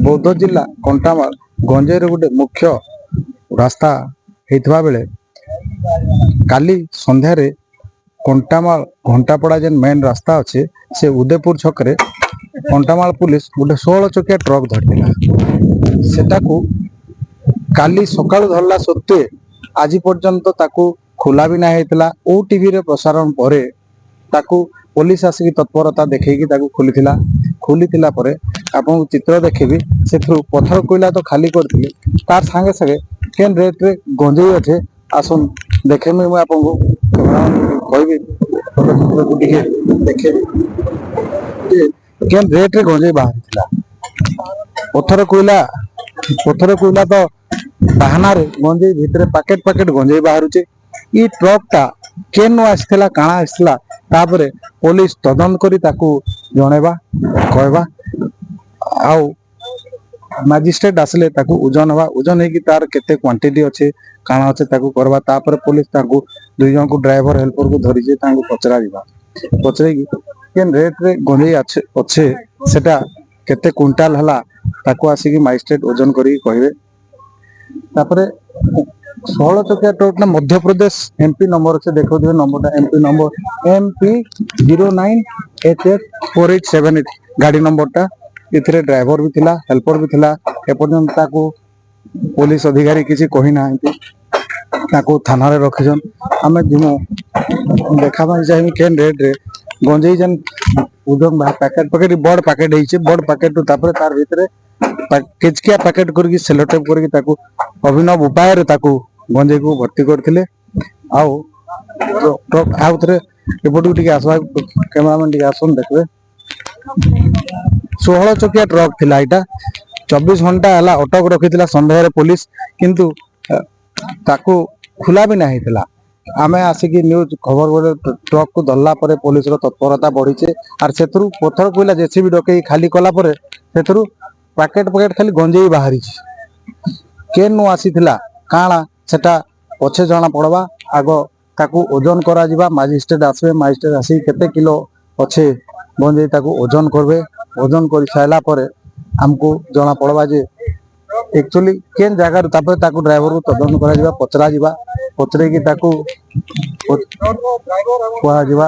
बौद्ध जिला कंटामाल गंजेई गोटे मुख्य रास्ता होता बेले काली संध्यारे कंटामाल घंटापड़ा जेन मेन रास्ता अच्छे से उदयपुर छकरे कंटामाल पुलिस गोटे 16 चकिया ट्रक धरला सेटाकू काली सकाळ धरला सत्वे आज पर्यंत ताकू खोला भी ना होता ओटीवी रे प्रसारण पर ताकू पुलिस आसिक तत्परता देखी खोली परे आपन चित्र देखेबी से पत्थर कोईला तो खाली करथिले तार संगे संगे केन रेट रे गंजेई अच्छे आसन देखेमी मैं आपको कहबी देखे केन रेट रे गंजेई बाहर पत्थर कोईला तो बाहाना रे गंजेई भितर पैकेट पैकेट गंजेई बाहरुचे ई ट्रक टा केन आसला काଣା आसला तापरे पुलिस तदंत करी ताकू जणेबा कहबा आउ मजिस्ट्रेट आसले ताकू ओजन हवा ओजन है कि तार केते क्वांटिटी अच्छे काଣା अच्छे ताकू करबा तापरे पुलिस ताकू दुई जन को ड्राइवर हेल्पर को धरी जे ताकू पचरा दिबा पचरे कि केन रेट रे गंजेई अच्छे सेटा केते क्विंटाल हला ताकू आसी कि मजिस्ट्रेट ओजन करी कहबे तापरे 16 चकिया ट्रक ना मध्य प्रदेश एमपी नंबर से देखो नंबर एमपी नंबर MP 09884878 गाड़ी नंबर टा इथरे ड्राइवर भी थिला हेल्पर भी थिला एपर्यंत ताकू पुलिस अधिकारी किसी कही ना ताकू थाना रे रखिजन आमे जिमो देखा भाई चाहिए केन रेट रे गंजेई जन उदम पैकेट पैकेट बड़ पैकेट ହେଇଛି बड़ पैकेट तापर तार भीतर केचकिया पैकेट करके सेलो टेप करके ताकू अभिनव उपाय रे ताकू गंजेई को भर्ती करथिले आउ ट्रक आउ थरे एपटू टिके आसवा कैमरामैन टिके आसन देखबे 16 चकिया ट्रक थिला एटा 24 घंटा हला अटक रखिथिला संदेह रे पुलिस किंतु ताकू खुला भी नहीं थिला आमे आसिकी न्यूज खबर बोले ट्रक को धरला परे पुलिस रो तत्परता बढ़ी छे आर सेथरु पत्थर कोइला जेसीबी डकई खाली कला परे सेथरु पैकेट पैकेट खाली गंजेई बाहरी छे केन नु आसीथिला काଣା सेटा पछे जाना पड़वा आगो ताकू ओजन करा जिबा मजिस्ट्रेट आसबे मजिस्ट्रेट आसी केते किलो पछे गंजेई ताकू ओजन करबे ओजन करि साइला परे हमको जाना पड़वा जे एक्चुअली केन जगह तापर ताकू ड्राइवर को तदन करा जिबा पचरा जिबा पचरे की ताकू कोआ जिबा